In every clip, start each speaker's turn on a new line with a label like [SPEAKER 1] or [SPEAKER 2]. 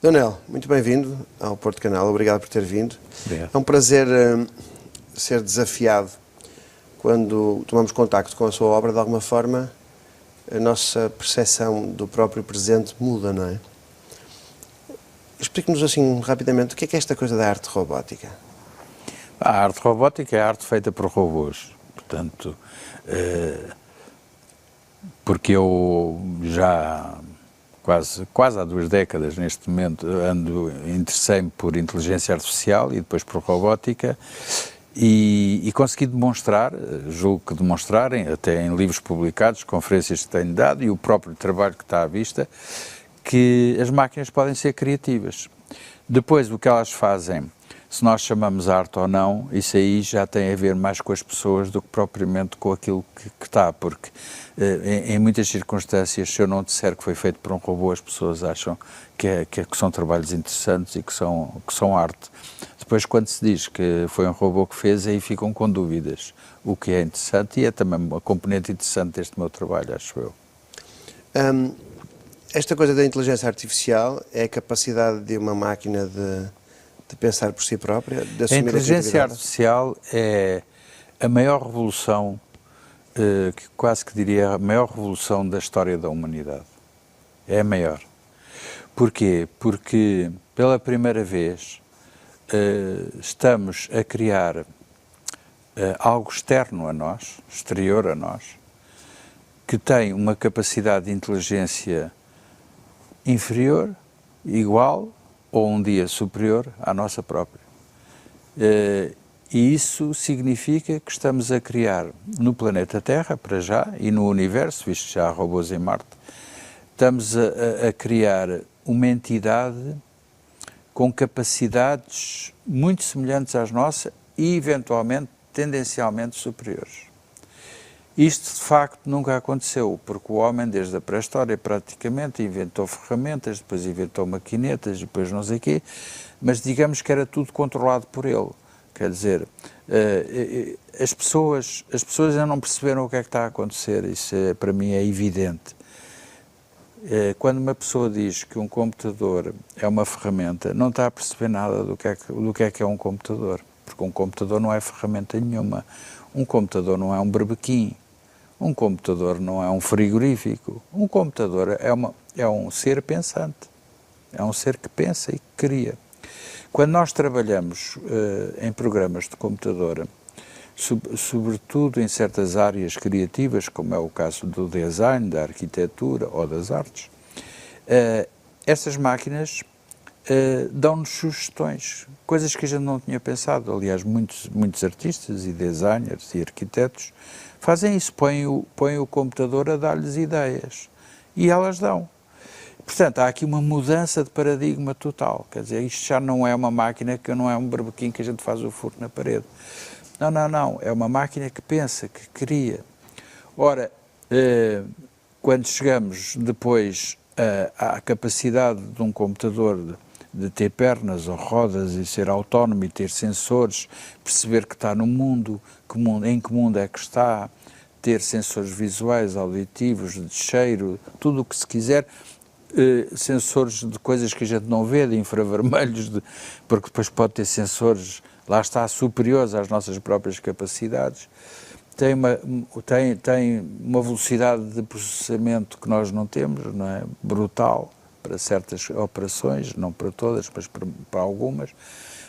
[SPEAKER 1] Donel, muito bem-vindo ao Porto Canal, obrigado por ter vindo.
[SPEAKER 2] Obrigado.
[SPEAKER 1] É um prazer ser desafiado quando tomamos contacto com a sua obra. De alguma forma, a nossa percepção do próprio presente muda, não é? Explique-nos assim rapidamente o que é esta coisa da arte robótica.
[SPEAKER 2] A arte robótica é a arte feita por robôs, portanto, porque eu já quase há 2 décadas neste momento interessei-me por inteligência artificial e depois por robótica e consegui demonstrar, julgo que demonstrarem, até em livros publicados, conferências que tenho dado e o próprio trabalho que está à vista, que as máquinas podem ser criativas. Depois, o que elas fazem, se nós chamamos arte ou não, isso aí já tem a ver mais com as pessoas do que propriamente com aquilo que está, porque em muitas circunstâncias, se eu não disser que foi feito por um robô, as pessoas acham que são trabalhos interessantes e que são arte. Depois, quando se diz que foi um robô que fez, aí ficam com dúvidas, o que é interessante e é também uma componente interessante deste meu trabalho, acho eu.
[SPEAKER 1] Esta coisa da inteligência artificial é a capacidade de uma máquina de pensar por si própria, de assumir
[SPEAKER 2] a inteligência artificial é a maior revolução, quase que diria a maior revolução da história da humanidade. É a maior. Porquê? Porque pela primeira vez estamos a criar algo externo a nós, exterior a nós, que tem uma capacidade de inteligência inferior, igual ou um dia superior à nossa própria. E isso significa que estamos a criar no planeta Terra, para já, e no universo, visto que já há robôs em Marte, estamos a criar uma entidade com capacidades muito semelhantes às nossas e, eventualmente, tendencialmente superiores. Isto, de facto, nunca aconteceu, porque o homem, desde a pré-história, praticamente, inventou ferramentas, depois inventou maquinetas, depois não sei o quê, mas digamos que era tudo controlado por ele. Quer dizer, as pessoas ainda não perceberam o que é que está a acontecer, isso para mim é evidente. Quando uma pessoa diz que um computador é uma ferramenta, não está a perceber nada do que é um computador, porque um computador não é ferramenta nenhuma, um computador não é um berbequim, um computador não é um frigorífico, um computador é um ser pensante, é um ser que pensa e que cria. Quando nós trabalhamos em programas de computador, sobretudo em certas áreas criativas, como é o caso do design, da arquitetura ou das artes, essas máquinas dão-nos sugestões, coisas que a gente não tinha pensado. Aliás, muitos artistas e designers e arquitetos fazem isso, põem o computador a dar-lhes ideias e elas dão. Portanto, há aqui uma mudança de paradigma total, quer dizer, isto já não é uma máquina que não é um berbequim que a gente faz o furo na parede. Não, é uma máquina que pensa, que cria. Ora, quando chegamos depois à capacidade de um computador de ter pernas ou rodas e ser autónomo e ter sensores, perceber que está no mundo, em que mundo é que está, ter sensores visuais, auditivos, de cheiro, tudo o que se quiser, sensores de coisas que a gente não vê, de infravermelhos, porque depois pode ter sensores, lá está, superiores às nossas próprias capacidades, tem uma velocidade de processamento que nós não temos, não é? Brutal, para certas operações, não para todas, mas para algumas.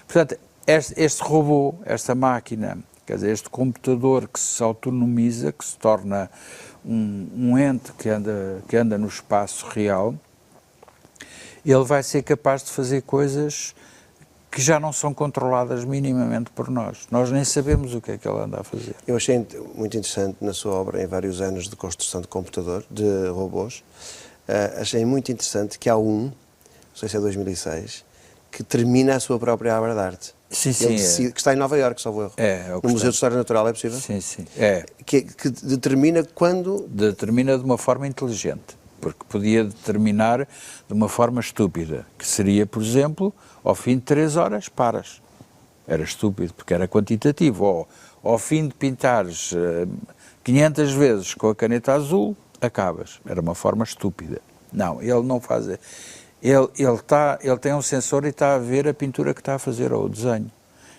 [SPEAKER 2] Portanto, este robô, esta máquina, quer dizer, este computador que se autonomiza, que se torna um ente que anda no espaço real, ele vai ser capaz de fazer coisas que já não são controladas minimamente por nós. Nós nem sabemos o que é que ele anda a fazer.
[SPEAKER 1] Eu achei muito interessante na sua obra, em vários anos de construção de computador, de robôs, achei muito interessante que há não sei se é 2006, que termina a sua própria obra de arte.
[SPEAKER 2] Sim,
[SPEAKER 1] ele decide, que está em Nova Iorque, salvo erro. No Museu de História Natural, é possível?
[SPEAKER 2] Sim.
[SPEAKER 1] Que determina quando...
[SPEAKER 2] Determina de uma forma inteligente, porque podia determinar de uma forma estúpida, que seria, por exemplo, ao fim de 3 horas, paras. Era estúpido, porque era quantitativo. Ou ao fim de pintares 500 vezes com a caneta azul, acabas. Era uma forma estúpida. Não, ele não faz... Ele tem um sensor e está a ver a pintura que está a fazer ou o desenho.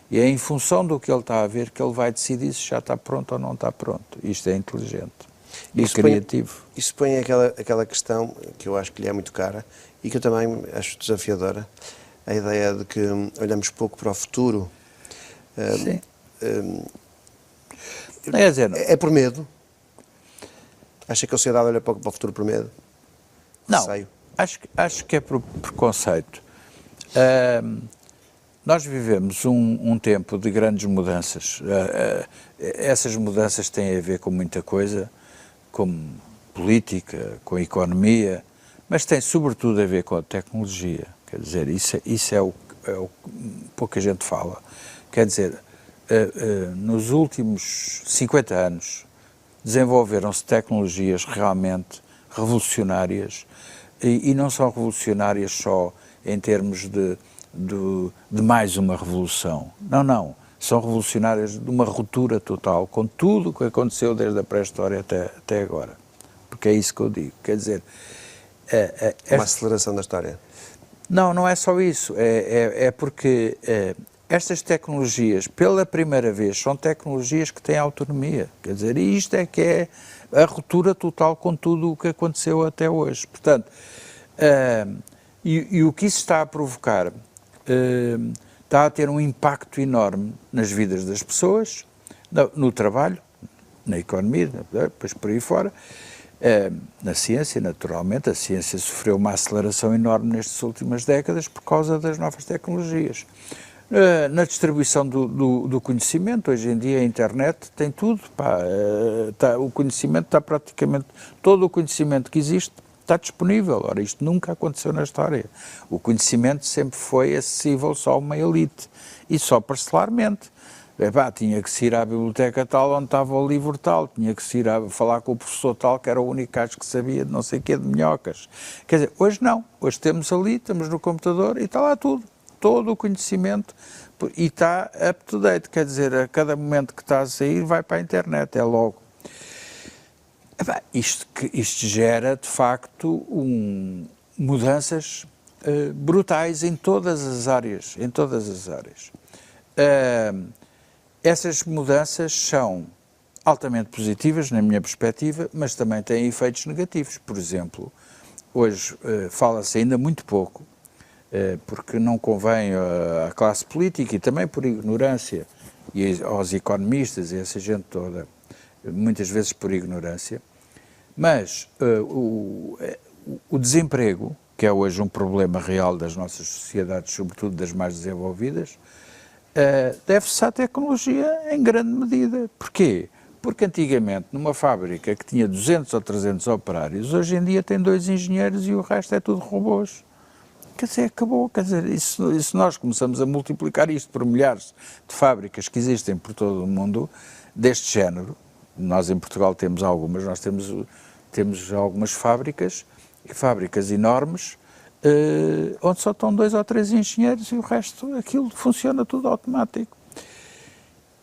[SPEAKER 2] E é em função do que ele está a ver que ele vai decidir se já está pronto ou não está pronto. Isto é inteligente e criativo.
[SPEAKER 1] Isso põe aquela questão que eu acho que lhe é muito cara e que eu também acho desafiadora, a ideia de que olhamos pouco para o futuro.
[SPEAKER 2] Sim. Quer dizer,
[SPEAKER 1] é por medo? Acha que a sociedade olha pouco para o futuro por medo?
[SPEAKER 2] Não, acho que é por preconceito. Nós vivemos um tempo de grandes mudanças. Essas mudanças têm a ver com muita coisa, como política, com economia, mas tem sobretudo a ver com a tecnologia. Quer dizer, isso é o pouca gente fala. Quer dizer, nos últimos 50 anos desenvolveram-se tecnologias realmente revolucionárias e não são revolucionárias só em termos de mais uma revolução. Não. São revolucionárias de uma ruptura total com tudo o que aconteceu desde a pré-história até agora. Porque é isso que eu digo. Quer dizer...
[SPEAKER 1] uma aceleração da história.
[SPEAKER 2] Não é só isso. É porque estas tecnologias, pela primeira vez, são tecnologias que têm autonomia. Quer dizer, e isto é que é a ruptura total com tudo o que aconteceu até hoje. Portanto, e o que isso está a provocar está a ter um impacto enorme nas vidas das pessoas, no trabalho, na economia, depois por aí fora, na ciência, naturalmente. A ciência sofreu uma aceleração enorme nestas últimas décadas por causa das novas tecnologias. Na distribuição do conhecimento, hoje em dia a internet tem tudo, o conhecimento está praticamente, todo o conhecimento que existe está disponível. Ora, isto nunca aconteceu na história. O conhecimento sempre foi acessível só a uma elite, e só parcelarmente. Tinha que se ir à biblioteca tal onde estava o livro tal, tinha que se ir a falar com o professor tal, que era o único gajo que sabia de não sei o quê, de minhocas. Quer dizer, hoje não. Hoje temos ali, estamos no computador e está lá tudo. Todo o conhecimento, e está up-to-date. Quer dizer, a cada momento que está a sair vai para a internet, é logo. Isto gera, de facto, mudanças brutais em todas as áreas. Essas mudanças são altamente positivas, na minha perspectiva, mas também têm efeitos negativos. Por exemplo, hoje fala-se ainda muito pouco, porque não convém à classe política e também por ignorância, e aos economistas e essa gente toda, muitas vezes por ignorância, mas o desemprego, que é hoje um problema real das nossas sociedades, sobretudo das mais desenvolvidas, deve-se à tecnologia em grande medida. Porquê? Porque antigamente, numa fábrica que tinha 200 ou 300 operários, hoje em dia tem 2 engenheiros e o resto é tudo robôs. Quer dizer, acabou. Quer dizer, e se nós começamos a multiplicar isto por milhares de fábricas que existem por todo o mundo, deste género, nós em Portugal temos algumas, nós temos algumas fábricas enormes, onde só estão 2 ou 3 engenheiros e o resto, aquilo funciona tudo automático.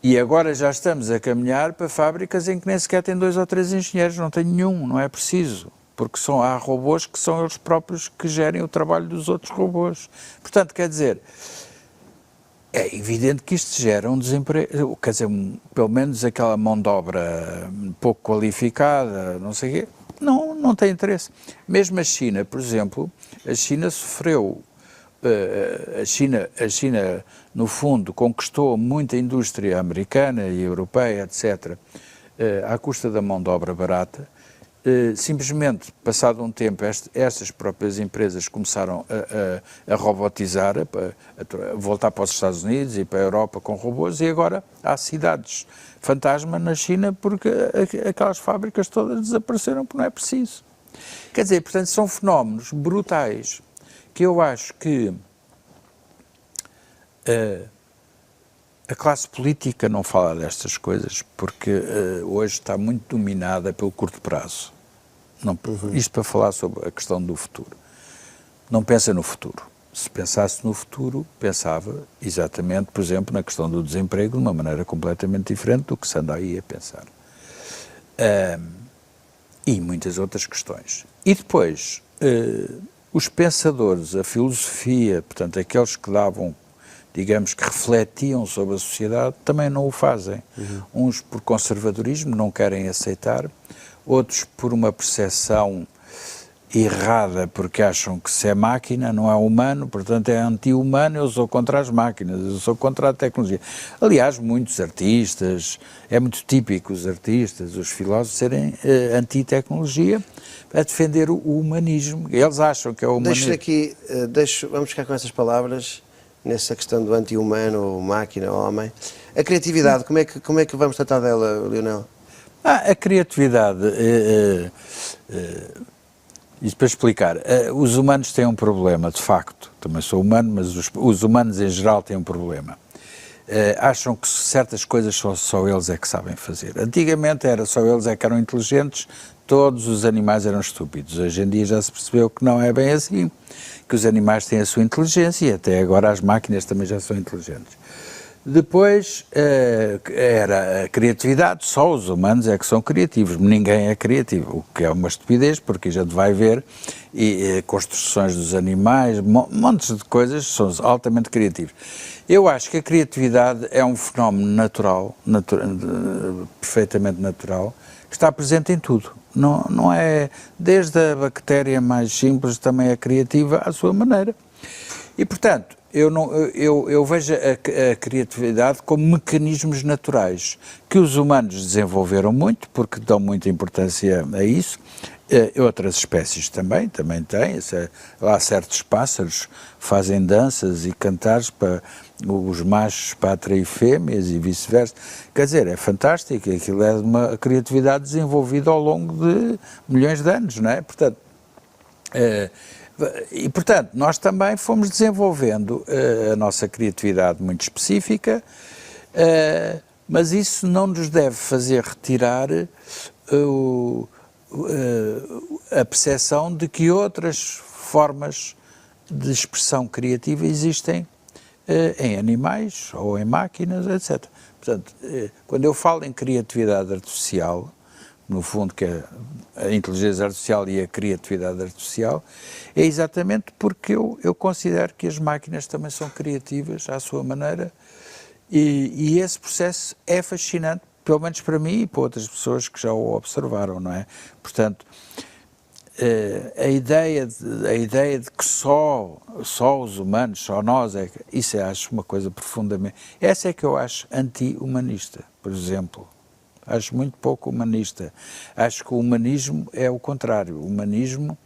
[SPEAKER 2] E agora já estamos a caminhar para fábricas em que nem sequer tem 2 ou 3 engenheiros, não tem nenhum, não é preciso. Porque há robôs que são eles próprios que gerem o trabalho dos outros robôs. Portanto, quer dizer, é evidente que isto gera um desemprego, quer dizer, pelo menos aquela mão de obra pouco qualificada, não sei o quê, não tem interesse. Mesmo a China, por exemplo, a China sofreu, a China, no fundo, conquistou muita indústria americana e europeia, etc., à custa da mão de obra barata. Simplesmente, passado um tempo, estas próprias empresas começaram a robotizar, a voltar para os Estados Unidos e para a Europa com robôs, e agora há cidades fantasma na China porque aquelas fábricas todas desapareceram porque não é preciso. Quer dizer, portanto, são fenómenos brutais que eu acho que a classe política não fala destas coisas porque hoje está muito dominada pelo curto prazo. Isto para falar sobre a questão do futuro. Não pensa no futuro. Se pensasse no futuro, pensava exatamente, por exemplo, na questão do desemprego de uma maneira completamente diferente do que se anda aí a pensar. E muitas outras questões. E depois, os pensadores, a filosofia, portanto, aqueles que davam, digamos, que refletiam sobre a sociedade, também não o fazem. Uns por conservadorismo, não querem aceitar, outros por uma percepção errada, porque acham que se é máquina não é humano, portanto é anti-humano, eu sou contra as máquinas, eu sou contra a tecnologia. Aliás, muitos artistas, é muito típico os artistas, os filósofos serem anti-tecnologia, a defender o humanismo. Eles acham que é o humanismo.
[SPEAKER 1] Vamos ficar com essas palavras, nessa questão do anti-humano, máquina, homem. A criatividade, como é que vamos tratar dela, Leonel?
[SPEAKER 2] A criatividade... Isso para explicar, os humanos têm um problema, de facto, também sou humano, mas os humanos em geral têm um problema. Acham que certas coisas só eles é que sabem fazer. Antigamente era só eles é que eram inteligentes, todos os animais eram estúpidos. Hoje em dia já se percebeu que não é bem assim, que os animais têm a sua inteligência e até agora as máquinas também já são inteligentes. Depois era a criatividade, só os humanos é que são criativos, ninguém é criativo, o que é uma estupidez, porque a gente vai ver construções dos animais, montes de coisas são altamente criativos. Eu acho que a criatividade é um fenómeno natural, perfeitamente natural, que está presente em tudo. Não é, desde a bactéria mais simples também é criativa à sua maneira. E, portanto, eu vejo a criatividade como mecanismos naturais que os humanos desenvolveram muito, porque dão muita importância a isso. Outras espécies também têm. Lá certos pássaros fazem danças e cantares para os machos para atrair fêmeas e vice-versa. Quer dizer, é fantástico. Aquilo é uma criatividade desenvolvida ao longo de milhões de anos, não é? Portanto, nós também fomos desenvolvendo a nossa criatividade muito específica, mas isso não nos deve fazer retirar a percepção de que outras formas de expressão criativa existem em animais ou em máquinas, etc. Portanto, quando eu falo em criatividade artificial, no fundo, que é a inteligência artificial e a criatividade artificial, é exatamente porque eu considero que as máquinas também são criativas à sua maneira e esse processo é fascinante, pelo menos para mim e para outras pessoas que já o observaram, não é? Portanto, a ideia de que só os humanos, só nós, isso eu acho uma coisa profundamente... Essa é que eu acho anti-humanista, por exemplo. Acho muito pouco humanista. Acho que o humanismo é o contrário. O humanismo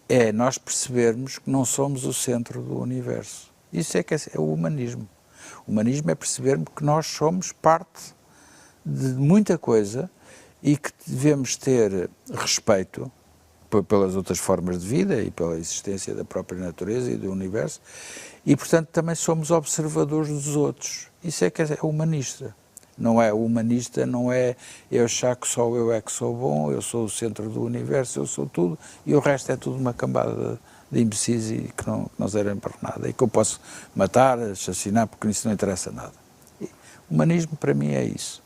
[SPEAKER 2] é nós percebermos que não somos o centro do universo. Isso é que é o humanismo. O humanismo é percebermos que nós somos parte de muita coisa e que devemos ter respeito pelas outras formas de vida e pela existência da própria natureza e do universo e, portanto, também somos observadores dos outros. Isso é que é humanista. Não é humanista, não é eu achar que só eu é que sou bom, eu sou o centro do universo, eu sou tudo, e o resto é tudo uma cambada de imbecis e que não servem para nada, e que eu posso matar, assassinar, porque isso não interessa nada. O humanismo para mim é isso.